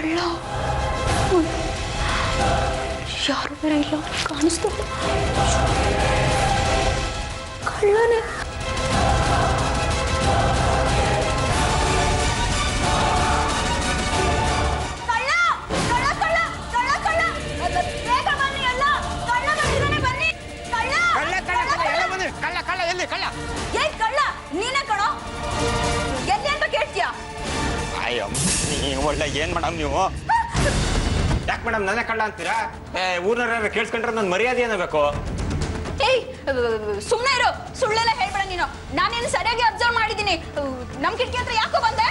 ಕಳ್ಳ ಯಾರು ಬೇರೆ ಇಲ್ಲ ಕಾಣಿಸ್ತು ಕಳ್ಳನೇ ಒಳ್ಳೆ ಏನ್ ಮೇಡಮ್ ನೀವು ಯಾಕೆ ಮೇಡಮ್ ನನ್ನ ಕಳ್ಳ ಅಂತೀರಾ ಊರ್ನವ್ರ ಕೇಳಿಸ್ಕೊಂಡ್ರೆ ನನ್ನ ಮರ್ಯಾದೆ ಏನಬೇಕು ಏಯ್ ಸುಮ್ಮನೆ ಇರು ಸುಳ್ಳೆಲ್ಲ ಹೇಳ್ಬೇಡ ನೀನು ನಾನೇನು ಸರಿಯಾಗಿ ಅಬ್ಸರ್ವ್ ಮಾಡಿದ್ದೀನಿ ನಮ್ ಕಿಟಕಿ ಹತ್ರ ಯಾಕೋ ಬಂದೆ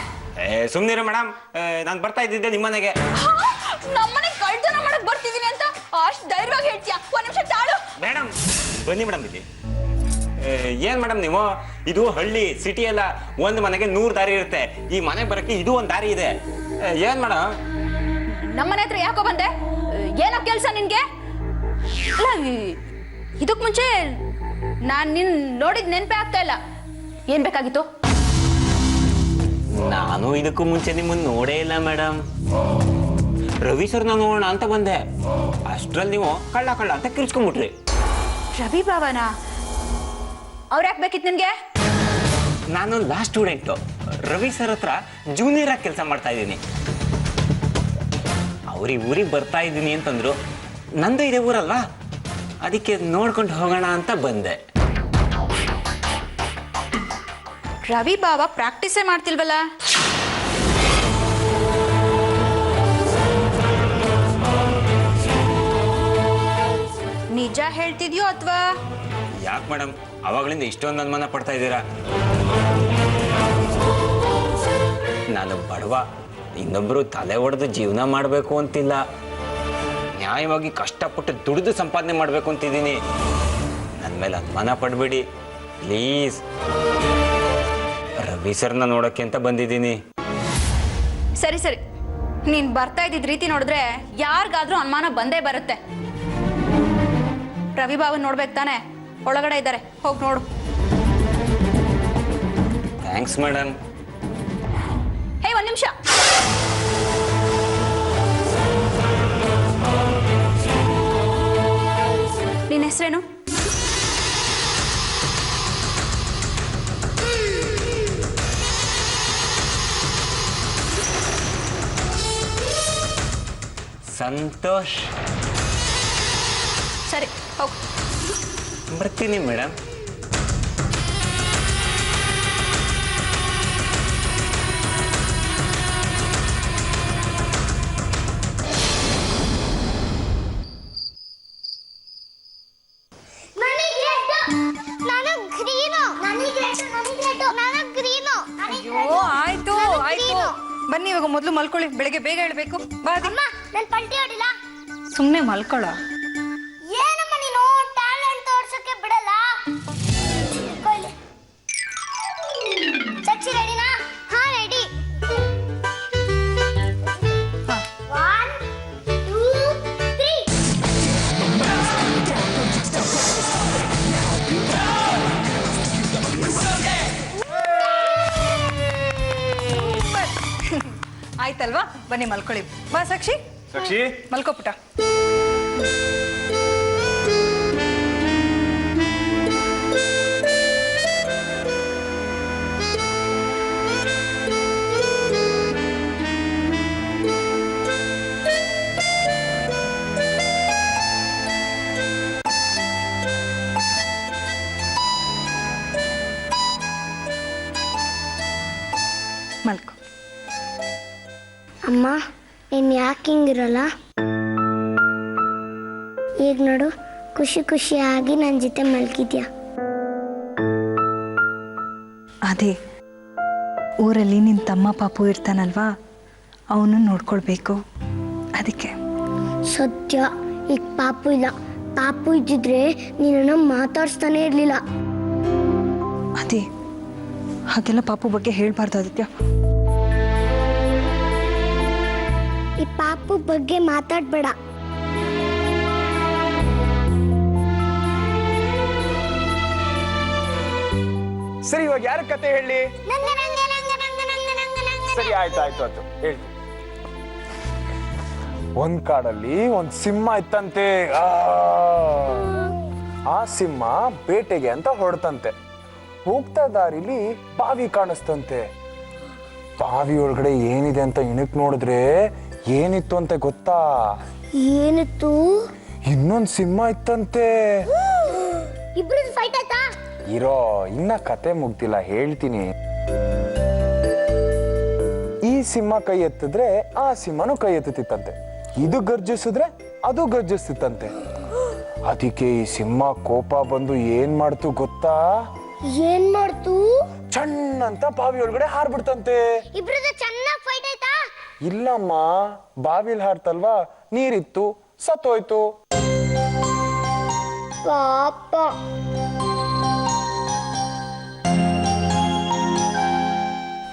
ಸುಮ್ನಿರು ಮೇಡಮ್ ನಾನು ಬರ್ತಾ ಇದ್ದಿದ್ದೆ ನಿಮ್ಮನೆಗೆ ನಮ್ಮನೆ ಕಳ್ತನ ಮಾಡಕ್ ಬರ್ತಿದ್ದೀನಿ ಅಂತ ಅಷ್ಟು ಧೈರ್ಯವಾಗಿ ಹೇಳ್ತೀಯಾ ಒಂದ್ ನಿಮಿಷ ತಾಳು ಮೇಡಮ್ ಬನ್ನಿ ಮೇಡಮ್ ಇಲ್ಲಿ ಏನ್ ಮೇಡಮ್ ನೀವು ಇದು ಹಳ್ಳಿ ಸಿಟಿ ಎಲ್ಲ ಒಂದ್ ಮನೆಗೆ 100 ದಾರಿ ಇರುತ್ತೆ ಈ ಮನೆಗೆ ಬರಕ್ಕೆ ಇದು ಒಂದ್ ದಾರಿ ಇದೆ ಏನ್ ಮೇಡಮ್ ನಮ್ಮನೆ ಹತ್ರ ಯಾಕೋ ಬಂದೆ ಏನೋ ಕೆಲ್ಸ ನಿನ್ಗೆ ಇದಕ್ ಮುಂಚೆ ನಾನ್ ನಿನ್ ನೋಡಿದ್ ನೆನ್ಪೆ ಆಗ್ತಾ ಇಲ್ಲ ಏನ್ ಬೇಕಾಗಿತ್ತು ನಾನು ಇದಕ್ಕೂ ಮುಂಚೆ ನಿಮ್ಮನ್ನ ನೋಡೇ ಇಲ್ಲ ಮೇಡಮ್ ರವಿ ಸರ್ನ ನೋಡೋಣ ಅಂತ ಬಂದೆ ಅಷ್ಟ್ರಲ್ಲಿ ನೀವು ಕಳ್ಳ ಕಳ್ಳ ಅಂತ ಕಿರ್ಚ್ಕೊಂಡ್ಬಿಟ್ರಿ ರವಿ ಬಾವನಾ ಅವ್ರು ಯಾಕೆ ಬೇಕಿತ್ತು ನಿನ್ಗೆ ನಾನು ಲಾಸ್ಟ್ ಸ್ಟೂಡೆಂಟು ರವಿ ಸರ್ ಹತ್ರ ಜೂನಿಯರ್ ಆಗಿ ಕೆಲಸ ಮಾಡ್ತಾ ಇದ್ದೀನಿ ಅವ್ರಿಗೆ ಊರಿಗೆ ಬರ್ತಾ ಇದ್ದೀನಿ ಅಂತಂದ್ರು ನಂದು ಇದೆ ಊರಲ್ವಾ ಅದಕ್ಕೆ ನೋಡ್ಕೊಂಡು ಹೋಗೋಣ ಅಂತ ಬಂದೆ ರವಿ ಬಾವ ಪ್ರಾಕ್ಟೀಸೇ ಮಾಡ್ತಿಲ್ವಲ್ಲ ನಿಜ ಹೇಳ್ತಿದ್ಯೋ ಅಥವಾ ಯಾಕೆ ಮೇಡಮ್ ಅವಾಗಳಿಂದ ಇಷ್ಟೊಂದು ಅನುಮಾನ ಪಡ್ತಾ ಇದ್ದೀರಾ ನಾನು ಬಡವ ಇನ್ನೊಬ್ರು ತಲೆ ಹೊಡೆದು ಜೀವನ ಮಾಡಬೇಕು ಅಂತಿಲ್ಲ ನ್ಯಾಯವಾಗಿ ಕಷ್ಟಪಟ್ಟು ದುಡಿದು ಸಂಪಾದನೆ ಮಾಡಬೇಕು ಅಂತಿದ್ದೀನಿ ನನ್ನ ಮೇಲೆ ಅನುಮಾನ ಪಡಬೇಡಿ ಪ್ಲೀಸ್ ರವಿ ಸರ್ನ ನೋಡೋಕ್ಕೆ ಅಂತ ಬಂದಿದ್ದೀನಿ ಸರಿ ಸರಿ ನೀನ್ ಬರ್ತಾ ಇದ್ದಿದ್ ರೀತಿ ನೋಡಿದ್ರೆ ಯಾರಿಗಾದ್ರೂ ಅನುಮಾನ ಬಂದೇ ಬರುತ್ತೆ ರವಿ ಬಾವನ್ ನೋಡ್ಬೇಕು ತಾನೆ ಒಳಗಡೆ ಇದ್ದಾರೆ ಹೋಗಿ ನೋಡು ಥ್ಯಾಂಕ್ಸ್ ಮೇಡಮ್ ಹೇ ಒಂದ್ ನಿಮಿಷ ನಿನ್ನ ಹೆಸರೇನು ಸಂತೋಷ್ ಸರಿ ಹೋಗು ಬರ್ತೀನಿ ಮೇಡಮ್ ಆಯ್ತು ಆಯ್ತು ಬನ್ನಿ ಇವಾಗ ಮೊದಲು ಮಲ್ಕೊಳ್ಳಿ ಬೆಳಿಗ್ಗೆ ಬೇಗ ಹೇಳ್ಬೇಕು ಬಾ ಸುಮ್ಮನೆ ಮಲ್ಕೊಳ್ಳ ಏನಮ್ಮ ನೀನು ಟ್ಯಾಲೆಂಟ್ ತೋರ್ಸಕ್ಕೆ ಬಿಡಲ್ಲ ಚಚ್ಚಿ ರೆಡಿನಾ ಹಾ ರೆಡಿ 1 2 3 ಆಯ್ತಲ್ವಾ ಬನ್ನಿ ಮಲ್ಕೊಳ್ಳಿ ಬಾ ಸಾಕ್ಷಿ ಸಾಕ್ಷಿ ಮಲ್ಕೋ ಪುಟ ಮಲ್ಕೋ ಅಮ್ಮ ನೀನು ಯಾಕೆ ಹಿಂಗಿರಲ್ಲ ಈಗ ನೋಡು ಖುಷಿ ಖುಷಿಯಾಗಿ ನನ್ನ ಜೊತೆ ಮಲ್ಗಿದ್ಯಾ ಅದೇ ಊರಲ್ಲಿ ನಿನ್ನ ತಮ್ಮ ಪಾಪು ಇರ್ತಾನಲ್ವಾ ಅವನು ನೋಡ್ಕೊಳ್ಬೇಕು ಅದಕ್ಕೆ ಸತ್ಯ ಈಗ ಪಾಪು ಇಲ್ಲ ಪಾಪು ಇದ್ದಿದ್ರೆ ನೀನನ್ನು ಮಾತಾಡ್ಸ್ತಾನೆ ಇರಲಿಲ್ಲ ಅದೇ ಹಾಗೆಲ್ಲ ಪಾಪು ಬಗ್ಗೆ ಹೇಳ್ಬಾರ್ದು ಆದಿತ್ಯ ಈ ಪಾಪು ಬಗ್ಗೆ ಮಾತಾಡ್ಬೇಡ ಸರಿ ಇವಾಗ ಯಾರ ಕತೆ ಹೇಳಿ ಸರಿ ಆಯ್ತು ಆಯ್ತು ಆಯ್ತು ಹೇಳ್ತೀನಿ ಒಂದ್ ಕಾಡಲ್ಲಿ ಒಂದ್ ಸಿಂಹ ಇತ್ತಂತೆ. ಆ ಸಿಂಹ ಬೇಟೆಗೆ ಅಂತ ಹೊರಡ್ತಂತೆ. ಹೋಗ್ತಾ ದಾರಿಲಿ ಬಾವಿ ಕಾಣಿಸ್ತಂತೆ. ಬಾವಿ ಒಳಗಡೆ ಏನಿದೆ ಅಂತ ಇಣಕ್ ನೋಡಿದ್ರೆ ಏನಿತ್ತು ಅಂತ ಗೊತ್ತಾ? ಏನಿತ್ತು? ಇನ್ನೊಂದ್ ಸಿಂಹ ಇತ್ತಂತೆ. ಇಬ್ರದ್ದು ಫೈಟ್ ಆಯ್ತಾ? ಇರೋ, ಇನ್ನ ಕತೆ ಮುಗ್ದಿಲ್ಲ, ಹೇಳ್ತೀನಿ. ಈ ಸಿಂಹ ಕೈ ಎತ್ತಿದ್ರೆ ಆ ಸಿಂಹನು ಕೈ ಎತ್ತುತ್ತಿತ್ತಂತೆ. ಇದು ಗರ್ಜಿಸಿದ್ರೆ ಅದು ಗರ್ಜಿಸ್ತಿತ್ತಂತೆ. ಅದಕ್ಕೆ ಈ ಸಿಂಹ ಕೋಪ ಬಂದು ಏನ್ ಮಾಡ್ತು ಗೊತ್ತಾ? ಏನ್ ಮಾಡ್ತು? ಚಣ್ಣ ಅಂತ ಬಾವಿ ಒಳಗಡೆ ಹಾರ್ಬಿಡ್ತಂತೆ. ಇಬ್ರದ್ದು ಚೆನ್ನಾಗಿ ಫೈಟ್ ಆಯ್ತಾ? ಇಲ್ಲಮ್ಮ, ಬಾವಿಲ್ ಹಾರ್ತಲ್ವಾ, ನೀರಿತ್ತು, ಸತ್ತೋಯ್ತು. ಪಾಪ.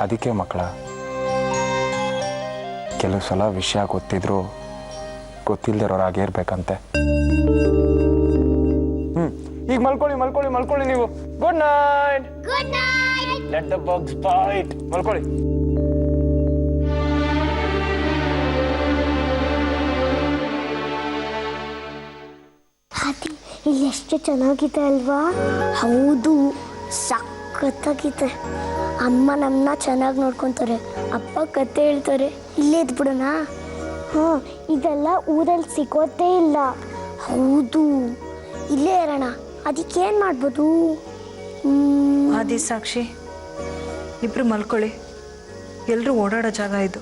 ಅದಕ್ಕೆ ಮಕ್ಕಳ, ಕೆಲವು ಸಲ ವಿಷಯ ಗೊತ್ತಿದ್ರು ಗೊತ್ತಿಲ್ದಿರೋರಾಗೇ ಇರ್ಬೇಕಂತೆ. ಈಗ ಮಲ್ಕೊಳ್ಳಿ ನೀವು. Good night. Good night. Let the bugs bite. ಮಲ್ಕೊಳ್ಳಿ. ಹಾದಿ ಇಲ್ಲಿ ಎಷ್ಟು ಚೆನ್ನಾಗಿದೆ ಅಲ್ವಾ? ಹೌದು, ಸಖತ್ತಾಗಿದೆ. ಅಮ್ಮ ನಮ್ಮನ್ನ ಚೆನ್ನಾಗಿ ನೋಡ್ಕೊಂತಾರೆ, ಅಪ್ಪ ಕತೆ ಹೇಳ್ತಾರೆ. ಇಲ್ಲೇ ಇದ್ಬಿಡೋಣ. ಇದೆಲ್ಲ ಊರಲ್ಲಿ ಸಿಗೋದೇ ಇಲ್ಲ. ಹೌದು, ಇಲ್ಲೇ ಇರೋಣ. ಅದಕ್ಕೇನು ಮಾಡ್ಬೋದು? ಆದಿ ಸಾಕ್ಷಿ, ಇಬ್ರು ಮಲ್ಕೊಳ್ಳಿ. ಎಲ್ಲರೂ ಓಡಾಡೋ ಜಾಗ ಇದು.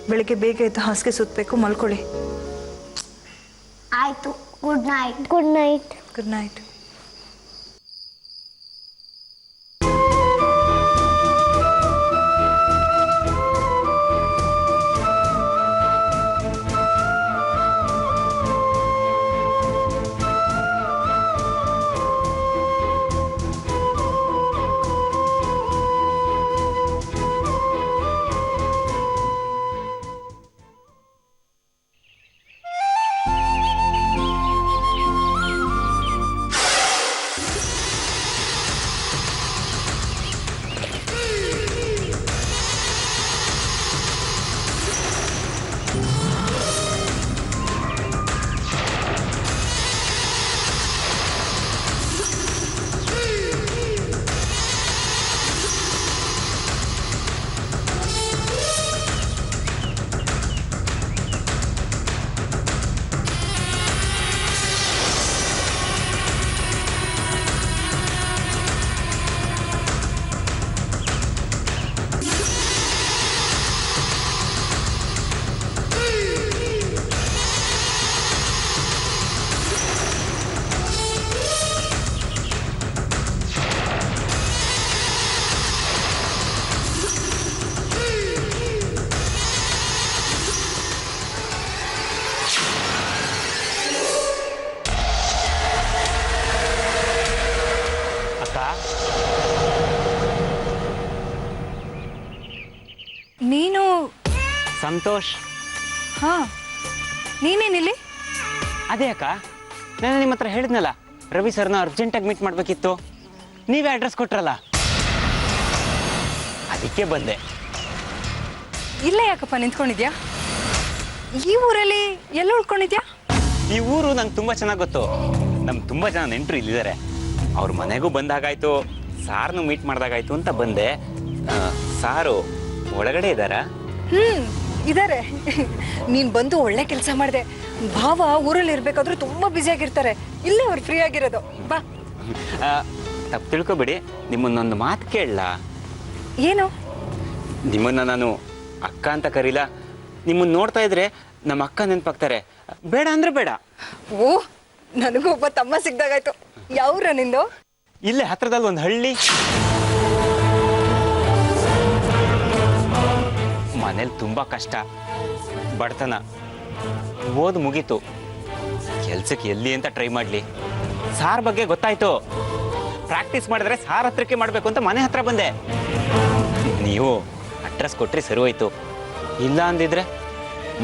ಬೆಳಿಗ್ಗೆ ಬೇಗ ಎದ್ದು ಹಾಸಿಗೆ ಸುತ್ತಬೇಕು. ಮಲ್ಕೊಳ್ಳಿ. ಆಯ್ತು. Good night. Good night. Good night. ನೀನು ಸಂತೋಷ್. ಹಾ, ನೀನೇನಿಲ್ಲಿ? ಅದೇ ಅಕ್ಕ, ನಾನು ನಿಮ್ಮ ಹತ್ರ ಹೇಳಿದ್ನಲ್ಲ, ರವಿ ಸರ್ನ ಅರ್ಜೆಂಟಾಗಿ ಮೀಟ್ ಮಾಡಬೇಕಿತ್ತು. ನೀವೇ ಅಡ್ರೆಸ್ ಕೊಟ್ರಲ್ಲ, ಅದಕ್ಕೆ ಬಂದೆ. ಇಲ್ಲೇ ಯಾಕಪ್ಪ ನಿಂತ್ಕೊಂಡಿದ್ಯಾ? ಈ ಊರಲ್ಲಿ ಎಲ್ಲ ಉಳ್ಕೊಂಡಿದ್ಯಾ? ಈ ಊರು ನಂಗೆ ತುಂಬ ಚೆನ್ನಾಗಿ ಗೊತ್ತು. ನಮ್ಗೆ ತುಂಬ ಜನ ನೆಂಟರು ಇಲ್ಲಿದ್ದಾರೆ. ಅವ್ರ ಮನೆಗೂ ಬಂದಾಗಾಯ್ತು, ಸಾರ್ನು ಮೀಟ್ ಮಾಡ್ದಾಗಾಯ್ತು ಅಂತ ಬಂದೆ. ಸಾರು ಒಳಗಡೆ ಇದ್ದಾರಾ? ಇದಾರೆ. ನೀನ್ ಬಂದು ಒಳ್ಳೆ ಕೆಲಸ ಮಾಡಿದೆ. ಭಾವ ಊರಲ್ಲಿ ಇರ್ಬೇಕಾದ್ರೂ ತುಂಬಾ ಬ್ಯುಸಿ ಆಗಿರ್ತಾರೆ. ಇಲ್ಲೇ ಅವ್ರು ಫ್ರೀ ಆಗಿರೋದು. ಬಾ. ತಪ್ಪು ತಿಳ್ಕೊಬೇಡಿ, ನಿಮ್ಮನ್ನೊಂದು ಮಾತು ಕೇಳಲ್ಲ? ಏನು? ನಿಮ್ಮನ್ನ ನಾನು ಅಕ್ಕ ಅಂತ ಕರೀಲ. ನಿಮ್ಮನ್ನ ನೋಡ್ತಾ ಇದ್ರೆ ನಮ್ಮ ಅಕ್ಕ ನೆನಪಾಗ್ತಾರೆ. ಬೇಡ ಅಂದ್ರೆ ಬೇಡ. ಓ, ನನಗೂ ಒಬ್ಬ ತಮ್ಮ ಸಿಗ್ದಾಗಾಯ್ತು. ಯಾವ್ರ ನಿಂದು? ಇಲ್ಲೇ ಹತ್ರದಲ್ಲಿ ಒಂದು ಹಳ್ಳಿ. ಮನೇಲಿ ತುಂಬ ಕಷ್ಟ, ಬಡತನ. ಓದು ಮುಗೀತು, ಕೆಲ್ಸಕ್ಕೆ ಎಲ್ಲಿ ಅಂತ ಟ್ರೈ ಮಾಡಲಿ. ಸಾರ್ ಬಗ್ಗೆ ಗೊತ್ತಾಯ್ತು. ಪ್ರಾಕ್ಟೀಸ್ ಮಾಡಿದ್ರೆ ಸಾರ್ ಹತ್ರಕ್ಕೆ ಮಾಡಬೇಕು ಅಂತ ಮನೆ ಹತ್ರ ಬಂದೆ. ನೀವು ಅಡ್ರೆಸ್ ಕೊಟ್ರಿ ಸರಿ ಹೋಯ್ತು. ಇಲ್ಲ ಅಂದಿದ್ರೆ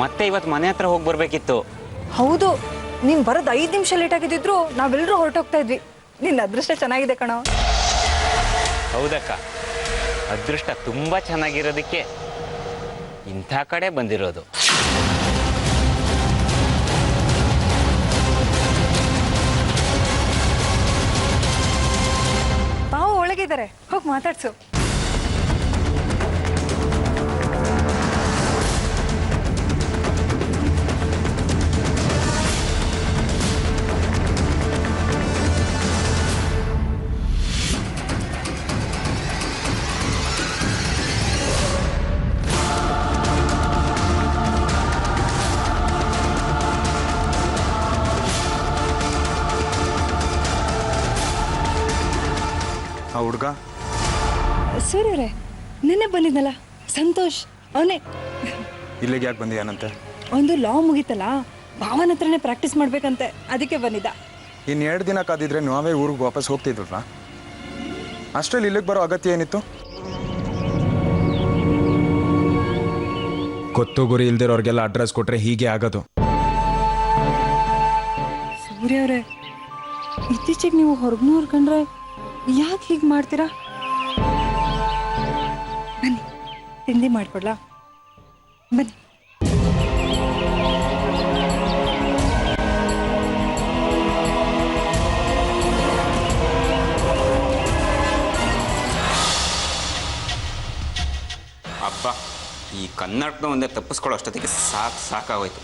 ಮತ್ತೆ ಇವತ್ತು ಮನೆ ಹತ್ರ ಹೋಗಿ ಬರ್ಬೇಕಿತ್ತು. ಹೌದು, ನೀನ್ ಬರೋದು 5 ನಿಮಿಷ ಲೇಟ್ ಆಗಿದ್ದಿದ್ರು ನಾವೆಲ್ಲರೂ ಹೊರಟೋಗ್ತಾ ಇದ್ವಿ. ನಿನ್ನ ಅದೃಷ್ಟ ಚೆನ್ನಾಗಿದೆ ಕಣೋ. ಹೌದಕ್ಕ, ಅದೃಷ್ಟ ತುಂಬ ಚೆನ್ನಾಗಿರೋದಕ್ಕೆ ಇಂಥ ಕಡೆ ಬಂದಿರೋದು. ಇದ್ದಾರೆ, ಹೋಗಿ ಮಾತಾಡ್ಸು. ಆ ಹುಡುಗ ಸೂರ್ಯರೇ, ನಿನ್ನೆ ಬಂದಿದ್ನಲ್ಲ ಸಂತೋಷ್, ಅವನೇ. ಇಲ್ಲಿಗೆ ಯಾಕೆ ಬಂದಿಯಾನಂತೆ? ಒಂದು ಲಾ ಮುಗೀತಲ್ಲ, ಭಾವನ ಹತ್ರನೇ ಪ್ರಾಕ್ಟೀಸ್ ಮಾಡ್ಬೇಕಂತೆ, ಅದಕ್ಕೆ ಬಂದಿದ್ದ. ಇನ್ನು 2 ದಿನ ಕಾದಿದ್ರೆ ನಾವೇ ಊರಿಗೆ ವಾಪಸ್ ಹೋಗ್ತಿದ್ರಲ್ಲ, ಅಷ್ಟರಲ್ಲಿ ಇಲ್ಲಿಗೆ ಬರೋ ಅಗತ್ಯ ಏನಿತ್ತು? ಗೊತ್ತು ಗುರಿ ಇಲ್ದಿರೋರ್ಗೆಲ್ಲ ಅಡ್ರೆಸ್ ಕೊಟ್ರೆ ಹೀಗೆ ಆಗೋದು. ಸೂರ್ಯ ಅವರೇ, ಇತ್ತೀಚೆಗೆ ನೀವು ಹೊರಗ್ನವ್ರು ಕಂಡ್ರೆ ಯಾಕೆ ಹೀಗೆ ಮಾಡ್ತೀರಾ? ಬನ್ನಿ, ತಿಂಡಿ ಮಾಡ್ಕೊಡ್ಲಾ? ಬನ್ನಿ. ಅಬ್ಬಾ, ಈ ಕನ್ನಡನ ಒಂದೇ ತಪ್ಪಿಸ್ಕೊಳ್ಳೋ ಅಷ್ಟೊತ್ತಿಗೆ ಸಾಕಾಗೋಯ್ತು.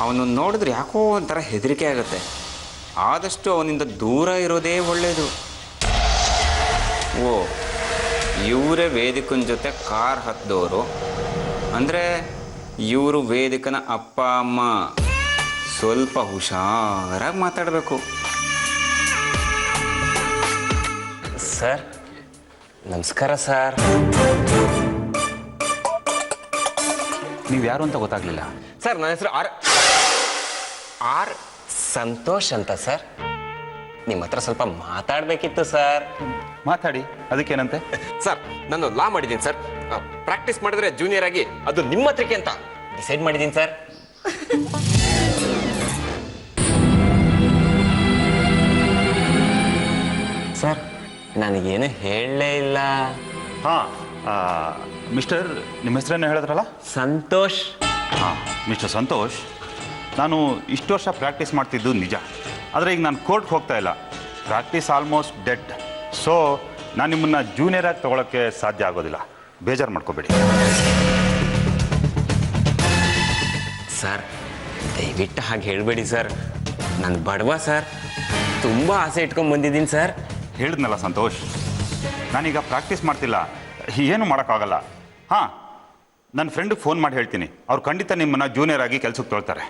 ಅವನು ನೋಡಿದ್ರೆ ಯಾಕೋ ಒಂಥರ ಹೆದರಿಕೆ ಆಗುತ್ತೆ. ಆದಷ್ಟು ಅವನಿಂದ ದೂರ ಇರೋದೇ ಒಳ್ಳೆಯದು. ಓ, ಇವರೇ ವೇದಿಕನ ಜೊತೆ ಕಾರ್ ಹತ್ತಿದವರು ಅಂದರೆ ಇವರು ವೇದಿಕನ ಅಪ್ಪ ಅಮ್ಮ. ಸ್ವಲ್ಪ ಹುಷಾರಾಗಿ ಮಾತಾಡಬೇಕು. ಸರ್ ನಮಸ್ಕಾರ ಸರ್. ನೀವು ಯಾರು ಅಂತ ಗೊತ್ತಾಗ್ಲಿಲ್ಲ ಸರ್. ನನ್ನ ಹೆಸರು ಆರ್ ಸಂತೋಷ್ ಅಂತ ಸರ್. ನಿಮ್ಮ ಹತ್ರ ಸ್ವಲ್ಪ ಮಾತಾಡಬೇಕಿತ್ತು ಸರ್. ಮಾತಾಡಿ, ಅದಕ್ಕೇನಂತೆ? ಸರ್, ನಾನು ಲಾ ಮಾಡಿದ್ದೀನಿ ಸರ್. ಪ್ರಾಕ್ಟೀಸ್ ಮಾಡಿದ್ರೆ ಜೂನಿಯರ್ ಆಗಿ ಅದು ನಿಮ್ಮ ಹತ್ರಕ್ಕೆ ಅಂತ ಡಿಸೈಡ್ ಮಾಡಿದ್ದೀನಿ ಸರ್. ಸರ್, ನನಗೇನು ಹೇಳಲೇ ಇಲ್ಲ. ಹಾಂ, ಮಿಸ್ಟರ್, ನಿಮ್ಮ ಹೆಸರನ್ನು ಹೇಳಿದ್ರಲ್ಲ? ಸಂತೋಷ್. ಹಾಂ, ಮಿಸ್ಟರ್ ಸಂತೋಷ್, ನಾನು ಇಷ್ಟು ವರ್ಷ ಪ್ರಾಕ್ಟೀಸ್ ಮಾಡ್ತಿದ್ದು ನಿಜ. ಆದರೆ ಈಗ ನಾನು ಕೋರ್ಟ್ಗೆ ಹೋಗ್ತಾ ಇಲ್ಲ. Practice almost dead. ಸೊ ನಾನು ನಿಮ್ಮನ್ನು ಜೂನಿಯರಾಗಿ ತೊಗೊಳಕ್ಕೆ ಸಾಧ್ಯ ಆಗೋದಿಲ್ಲ. ಬೇಜಾರು ಮಾಡ್ಕೋಬೇಡಿ. ಸರ್, ದಯವಿಟ್ಟು ಹಾಗೆ ಹೇಳಬೇಡಿ ಸರ್. ನಾನು ಬಡವ ಸರ್, ತುಂಬ ಆಸೆ ಇಟ್ಕೊಂಡು ಬಂದಿದ್ದೀನಿ ಸರ್. ಹೇಳಿದ್ನಲ್ಲ ಸಂತೋಷ್, ನಾನೀಗ ಪ್ರಾಕ್ಟೀಸ್ ಮಾಡ್ತಿಲ್ಲ, ಏನು ಮಾಡೋಕ್ಕಾಗಲ್ಲ. ಹಾಂ, ನನ್ನ ಫ್ರೆಂಡಿಗೆ ಫೋನ್ ಮಾಡಿ ಹೇಳ್ತೀನಿ. ಅವ್ರು ಖಂಡಿತ ನಿಮ್ಮನ್ನು ಜೂನಿಯರ್ ಆಗಿ ಕೆಲಸಕ್ಕೆ ತೊಳ್ತಾರೆ.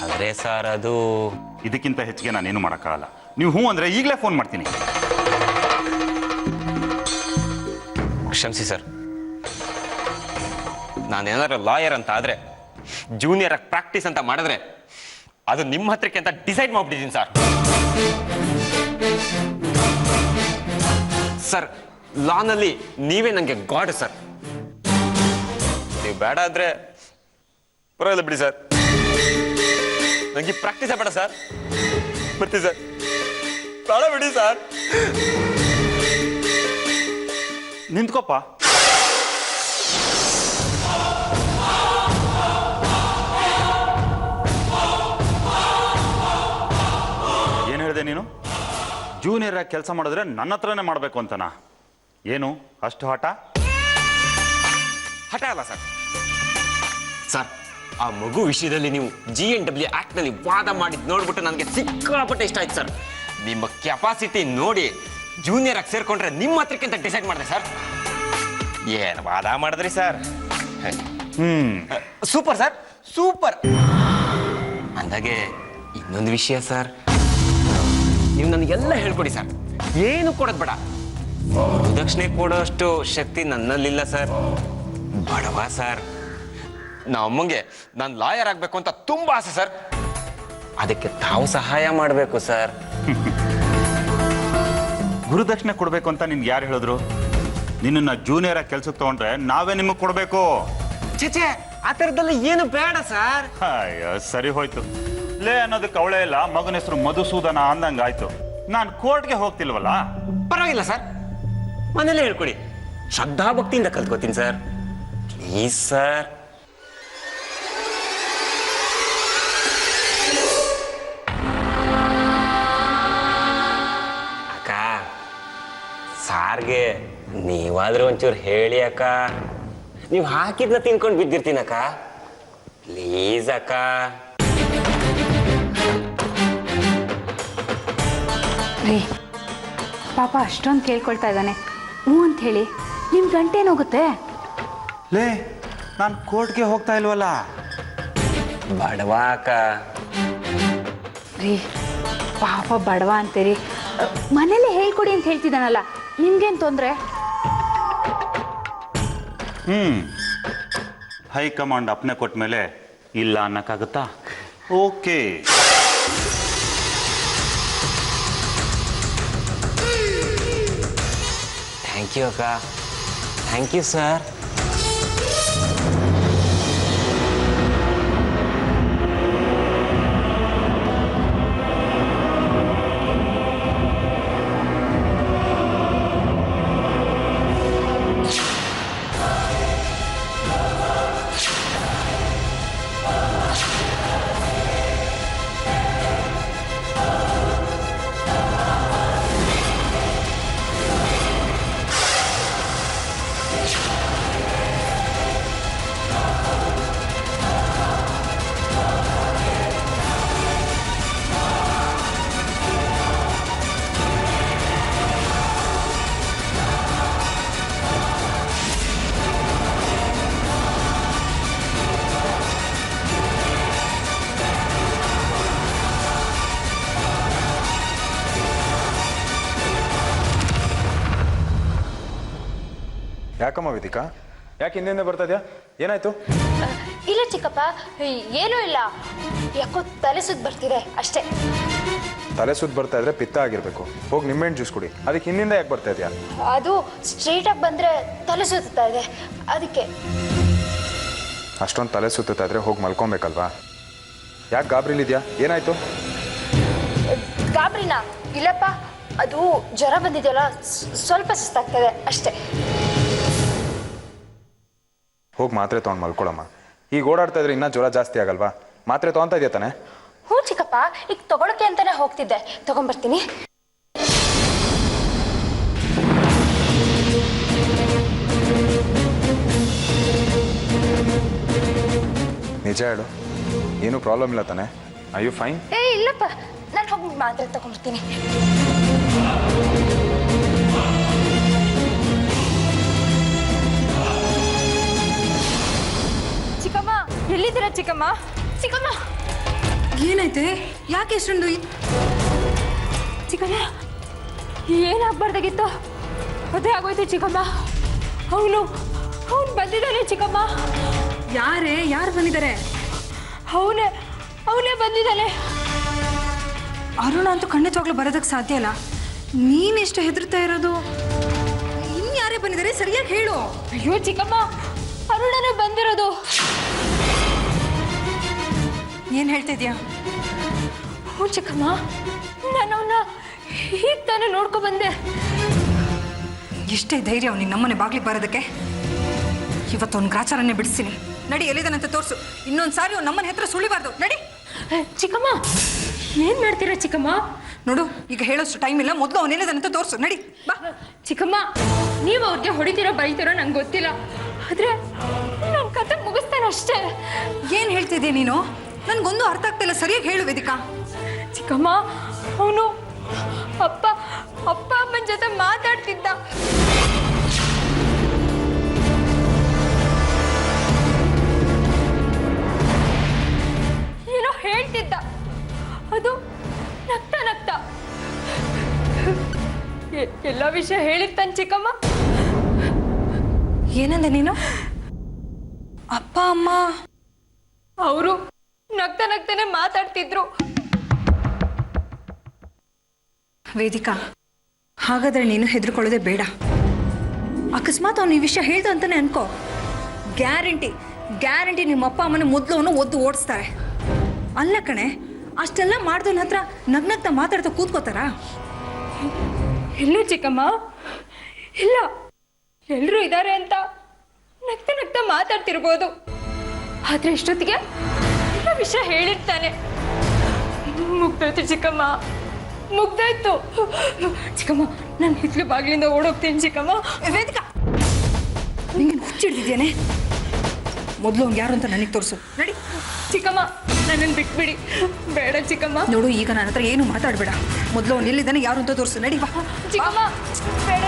ಆದರೆ ಸರ್, ಅದು ಇದಕ್ಕಿಂತ ಹೆಚ್ಚಿಗೆ ನಾನೇನು ಮಾಡೋಕ್ಕಾಗಲ್ಲ. ನೀವು ಹ್ಞೂ ಅಂದರೆ ಈಗಲೇ ಫೋನ್ ಮಾಡ್ತೀನಿ. ಕ್ಷಮಿಸಿ ಸರ್. ನಾನೇನಾದ್ರು ಲಾಯರ್ ಅಂತ ಆದರೆ ಜೂನಿಯರ್ ಆಗಿ ಪ್ರಾಕ್ಟೀಸ್ ಅಂತ ಮಾಡಿದ್ರೆ ಅದು ನಿಮ್ಮ ಹತ್ರಕ್ಕೆ ಅಂತ ಡಿಸೈಡ್ ಮಾಡ್ಬಿಟ್ಟಿದ್ದೀನಿ ಸರ್. ಸರ್, ಲಾನಲ್ಲಿ ನೀವೇ ನನಗೆ ಗಾಡ್ ಸರ್. ನೀವು ಬೇಡ ಆದ್ರೆ ಪರವಾಗಿಲ್ಲ ಬಿಡಿ ಸರ್. ನನಗೆ ಪ್ರಾಕ್ಟೀಸೇ ಬೇಡ ಸರ್. ಬರ್ತೀವಿ ಸರ್. ಬೇಡ ಬಿಡಿ ಸರ್. ನಿಂತ್ಕೋಪ್ಪ. ಏನು ಹೇಳಿದೆ ನೀನು? ಜೂನಿಯರ್ ಆಗಿ ಕೆಲಸ ಮಾಡಿದ್ರೆ ನನ್ನ ಹತ್ರನೇ ಮಾಡಬೇಕು ಅಂತನಾ? ಏನು ಅಷ್ಟು ಹಠ? ಹಠ ಅಲ್ಲ ಸರ್. ಸರ್, ಆ ಮಗು ವಿಷಯದಲ್ಲಿ ನೀವು GNW ಆಕ್ಟ್ನಲ್ಲಿ ವಾದ ಮಾಡಿದ್ ನೋಡ್ಬಿಟ್ಟು ನನಗೆ ಸಿಕ್ಕಾಪಟ್ಟೆ ಇಷ್ಟ ಆಯ್ತು ಸರ್. ನಿಮ್ಮ ಕೆಪಾಸಿಟಿ ನೋಡಿ ಜೂನಿಯರ್ ಆಗಿ ಸೇರ್ಕೊಂಡ್ರೆ ನಿಮ್ಮ ಹತ್ರಕ್ಕೆ ಅಂತ ಡಿಸೈಡ್ ಮಾಡಿದೆ ಸರ್. ಏನು ವಾದ ಮಾಡಿದ್ರಿ ಸರ್? Super sir, super. ಅಂದಾಗೆ ಇನ್ನೊಂದು ವಿಷಯ ಸರ್, ನೀವು ನನಗೆಲ್ಲ ಹೇಳ್ಕೊಡಿ ಸರ್. ಏನು ಕೊಡೋದು ಬೇಡ. ದಕ್ಷಿಣೆ ಕೊಡೋಷ್ಟು ಶಕ್ತಿ ನನ್ನಲ್ಲಿಲ್ಲ ಸರ್. ಬಡವ ಸರ್. ನಮ್ಮ ಅಮ್ಮಂಗೆ ನಾನು ಲಾಯರ್ ಆಗಬೇಕು ಅಂತ ತುಂಬಾ ಆಸೆ ಸರ್. ಅದಕ್ಕೆ ತಾವು ಸಹಾಯ ಮಾಡಬೇಕು ಸರ್. ಗುರುದಕ್ಷಿಣೆ ಕೊಡಬೇಕು ಅಂತ ನಿನ್ಗೆ ಯಾರು ಹೇಳಿದ್ರು? ನಿನ್ನನ್ನು ಜೂನಿಯರ್ ಆಗಿ ಕೆಲ್ಸಕ್ಕೆ ತಗೊಂಡ್ರೆ ನಾವೇ ನಿಮಗೆ ಕೊಡಬೇಕು. ಛೇ, ಆ ಥರದ್ದೆಲ್ಲ ಏನು ಬೇಡ ಸರ್. ಅಯ್ಯೋ, ಸರಿ ಹೋಯ್ತು. ಲೇ ಅನ್ನೋದಕ್ಕೆ ಅವಳೇ ಇಲ್ಲ, ಮಗನ ಹೆಸರು ಮಧುಸೂದನ ಅಂದಂಗಾಯ್ತು. ನಾನು ಕೋರ್ಟ್ಗೆ ಹೋಗ್ತಿಲ್ವಲ್ಲ? ಪರವಾಗಿಲ್ಲ ಸರ್, ಮನೇಲೇ ಹೇಳ್ಕೊಡಿ. ಶ್ರದ್ಧಾ ಭಕ್ತಿಯಿಂದ ಕಲ್ತ್ಕೋತೀನಿ ಸರ್. Please sir. ಸಾರ್ಗೆ ನೀವಾದ್ರೂ ಒಂಚೂರು ಹೇಳಿ ಅಕ್ಕ. ನೀವು ಹಾಕಿದ್ನ ತಿನ್ಕೊಂಡು ಬಿದ್ದಿರ್ತೀನಕ್ಕ. ಪ್ಲೀಸ್ ಅಕ್ಕ. ರೀ ಪಾಪ ಅಷ್ಟೊಂದು ಕೇಳ್ಕೊಳ್ತಾ ಇದ್ದಾನೆ, ಹ್ಞೂ ಅಂತ ಹೇಳಿ. ನಿಮ್ಮ ಗಂಟೇನೋಗುತ್ತೆ? ಲೇ, ನಾನು ಕೋರ್ಟ್ಗೆ ಹೋಗ್ತಾ ಇಲ್ವಲ್ಲ. ಬಡವ ಅಕ್ಕ. ರೀ ಪಾಪ ಬಡವ ಅಂತೀರಿ, ಮನೇಲಿ ಹೇಳ್ಕೊಡಿ ಅಂತ ಹೇಳ್ತಿದ್ದಾನಲ್ಲ, ನಿಮ್ಗೇನು ತೊಂದರೆ? ಹೈಕಮಾಂಡ್ ಅಪ್ಪನೆ ಕೊಟ್ಟ ಮೇಲೆ ಇಲ್ಲ ಅನ್ನಕ್ಕಾಗುತ್ತಾ? ಓಕೆ. ಥ್ಯಾಂಕ್ ಯು ಅಕ್ಕ. Thank you sir. ಯಾಕಮ್ಮ ವೇದಿಕಾ, ಯಾಕೆ ಹಿಂದೆ ಬರ್ತಾ ಇದೆಯಾ? ಏನಾಯ್ತು? ಇಲ್ಲ ಚಿಕ್ಕಪ್ಪ, ಏನೂ ಇಲ್ಲ. ಯಾಕೋ ತಲೆ ಸುತ್ತ ಬರ್ತಿದೆ ಅಷ್ಟೇ. ತಲೆ ಸುತ್ತ ಬರ್ತಾ ಇದ್ರೆ ಪಿತ್ತ ಆಗಿರ್ಬೇಕು. ಹೋಗಿ ನಿಂಬೆಹಣ್ಣು ಜ್ಯೂಸ್ ಕುಡಿ. ಅದಕ್ಕೆ ಹಿಂದಿಂದ ಯಾಕೆ ಬರ್ತಾ ಇದೆಯಾ? ಅದು ಸ್ಟ್ರೈಟಾಗಿ ಬಂದರೆ ತಲೆ ಸುತ್ತಾ ಇದೆ, ಅದಕ್ಕೆ. ಅಷ್ಟೊಂದು ತಲೆ ಸುತ್ತಾ ಇದ್ರೆ ಹೋಗಿ ಮಲ್ಕೊಬೇಕಲ್ವಾ? ಯಾಕೆ ಗಾಬರಿಲಿದ್ಯಾ? ಏನಾಯ್ತು? ಗಾಬರಿನಾ? ಇಲ್ಲಪ್ಪ, ಅದು ಜ್ವರ ಬಂದಿದೆಯಲ್ಲ, ಸ್ವಲ್ಪ ಸುಸ್ತಾಗ್ತದೆ ಅಷ್ಟೇ. ಹೋಗಿ ಮಾತ್ರೆ ತೊಗೊಂಡು ಮಲ್ಕೊಳಮ್ಮ. ಈಗ ಓಡಾಡ್ತಾ ಇದ್ರೆ ಇನ್ನೂ ಜ್ವರ ಜಾಸ್ತಿ ಆಗಲ್ವಾ? ಮಾತ್ರೆ ತೊಗೊತಾ ಇದೆಯಾ ತಾನೆ? ಹ್ಞೂ ಚಿಕ್ಕಪ್ಪ, ಈಗ ತಗೊಳಕ್ಕೆ ಅಂತಾನೆ ಹೋಗ್ತಿದ್ದೆ, ತಗೊಂಬರ್ತೀನಿ. ನಿಜ ಹೇಳು, ಏನೂ ಪ್ರಾಬ್ಲಮ್ ಇಲ್ಲ ತಾನೆ? Are you fine? ಇಲ್ಲಪ್ಪ, ನಾನು ಹೋಗಿ ಮಾತ್ರೆ ತಗೊಂಬರ್ತೀನಿ. ಚಿಕ್ಕಮ್ಮ, ಎಲ್ಲಿದ್ದೀರಾ ಚಿಕ್ಕಮ್ಮ? ಚಿಕ್ಕಮ್ಮ, ಏನಾಯ್ತೆ? ಯಾಕೆ ಎಷ್ಟೊಂದು ಚಿಕ್ಕಮ್ಮ ಏನಾಗ್ಬಾರ್ದಾಗಿತ್ತು ಅದೇ ಆಗೋಯ್ತು ಚಿಕ್ಕಮ್ಮ. ಅವನು ಬಂದಿದ್ದಾನೆ ಚಿಕ್ಕಮ್ಮ. ಯಾರು ಬಂದಿದ್ದಾರೆ? ಅವನೇ ಬಂದಿದ್ದಾನೆ. ಅರುಣ ಅಂತೂ ಖಂಡಿತವಾಗ್ಲೂ ಬರೋದಕ್ಕೆ ಸಾಧ್ಯ ಇಲ್ಲ. ನೀನೆಷ್ಟು ಹೆದರ್ತಾ ಇರೋದು? ಇನ್ಯಾರೇ ಬಂದಿದ್ದಾರೆ ಸರಿಯಾಗಿ ಹೇಳು. ಅಯ್ಯೋ ಚಿಕ್ಕಮ್ಮ, ಅರುಣನೇ ಬಂದಿರೋದು. ಏನು ಹೇಳ್ತಾ ಇದೀಯಾ? ಹ್ಞೂ ಚಿಕ್ಕಮ್ಮ, ನಾನು ಅವನ್ನ ಹೀಗೆ ತಾನೇ ನೋಡ್ಕೊ ಬಂದೆ. ಎಷ್ಟೇ ಧೈರ್ಯ ಅವ್ನಿಗೆ ನಮ್ಮನೆ ಬಾಗ್ಲಿಗೆ ಬರೋದಕ್ಕೆ? ಇವತ್ತು ಅವ್ನ ಗ್ರಾಚಾರನ್ನೇ ಬಿಡಿಸ್ತೀನಿ. ನಡಿ, ಎಲ್ಲಿದ್ದಾನಂತ ತೋರಿಸು. ಇನ್ನೊಂದು ಸಾರಿ ಅವ್ನು ನಮ್ಮನೆ ಹತ್ರ ಸುಳಿಬಾರ್ದು. ನಡಿ. ಚಿಕ್ಕಮ್ಮ, ಏನು ಮಾಡ್ತೀರಾ ಚಿಕ್ಕಮ್ಮ? ನೋಡು, ಈಗ ಹೇಳೋಷ್ಟು ಟೈಮ್ ಇಲ್ಲ. ಮೊದಲು ಅವನೇನಿದಾನಂತ ತೋರಿಸು. ನಡಿ ಬಾ. ಚಿಕ್ಕಮ್ಮ, ನೀವು ಅವ್ರಿಗೆ ಹೊಡಿತೀರೋ ಬೈತೀರೋ ನಂಗೆ ಗೊತ್ತಿಲ್ಲ, ಆದರೆ ನನ್ನ ಕತೆ ಮುಗಿಸ್ತಾನೆ ಅಷ್ಟೇ. ಏನು ಹೇಳ್ತಿದ್ದೀಯ ನೀನು? ನನಗೊಂದು ಅರ್ಥ ಆಗ್ತಿಲ್ಲ. ಸರಿಯಾಗಿ ಹೇಳು ವೇದಿಕಾ. ಚಿಕ್ಕಮ್ಮ, ಅವನು ಅಪ್ಪ ಅಮ್ಮನ ಜೊತೆ ಮಾತಾಡ್ತಿದ್ದ. ಏನೋ ಹೇಳ್ತಿದ್ದ, ಅದು ನಗ್ತಾ ನಗ್ತಾ ಎಲ್ಲ ವಿಷಯ ಹೇಳಿರ್ತಾನೆ ಚಿಕ್ಕಮ್ಮ. ಏನಂದೆ ನೀನು? ಅಪ್ಪ ಅಮ್ಮ ಅವರು ನಗ್ತಾ ನಗ್ತಾನೆ ಮಾತಾಡ್ತಿದ್ರು. ವೇದಿಕಾ, ಹಾಗಾದ್ರೆ ನೀನು ಹೆದರ್ಕೊಳ್ಳೋದೇ ಬೇಡ. ಅಕಸ್ಮಾತ್ ಅವ್ನು ಈ ವಿಷಯ ಹೇಳ್ದ ಅಂತಾನೆ ಅನ್ಕೋ, ಗ್ಯಾರಂಟಿ ನಿಮ್ಮ ಅಪ್ಪ ಅಮ್ಮನ ಮೊದಲು ಅವನು ಒದ್ದು ಓಡಿಸ್ತಾರೆ. ಅಲ್ಲ ಕಣೆ, ಅಷ್ಟೆಲ್ಲ ಮಾಡ್ದವನ ಹತ್ರ ನಗ್ನಗ್ತಾ ಮಾತಾಡ್ತಾ ಕೂತ್ಕೋತಾರ? ಇಲ್ಲ ಚಿಕ್ಕಮ್ಮ, ಇಲ್ಲ. ಎಲ್ಲರೂ ಇದ್ದಾರೆ ಅಂತ ನಗ್ತಾ ನಗ್ತಾ ಮಾತಾಡ್ತಿರ್ಬೋದು, ಆದ್ರೆ ಇಷ್ಟೊತ್ತಿಗೆ ಎಲ್ಲ ವಿಷಯ ಹೇಳಿರ್ತಾನೆ. ಮುಗ್ದೋಯ್ತು ಚಿಕ್ಕಮ್ಮ, ಮುಗ್ದೋಯ್ತು. ಚಿಕ್ಕಮ್ಮ, ನಾನು ಹಿತ್ಲು ಬಾಗಿಲಿಂದ ಓಡೋಗ್ತೀನಿ ಚಿಕ್ಕಮ್ಮ. ವೇದಿಕಾ ನಿಂಗೆ ಹುಚ್ಚಿಡ್ತಿದ್ದೇನೆ. ಮೊದಲು ಅವ್ನು ಯಾರು ಅಂತ ನನಗೆ ತೋರಿಸು. ನಡಿ. ಚಿಕ್ಕಮ್ಮ ನನ್ನನ್ನು ಬಿಟ್ಬಿಡಿ. ಬೇಡ ಚಿಕ್ಕಮ್ಮ. ನೋಡು, ಈಗ ನನ್ನ ಹತ್ರ ಏನು ಮಾತಾಡಬೇಡ. ಮೊದಲು ಅವ್ನು ಎಲ್ಲಿದ್ದಾನೆ ಯಾರು ಅಂತ ತೋರಿಸು. ನಡಿ ಬಾ. ಚಿಕ್ಕಮ್ಮ ಬೇಡ.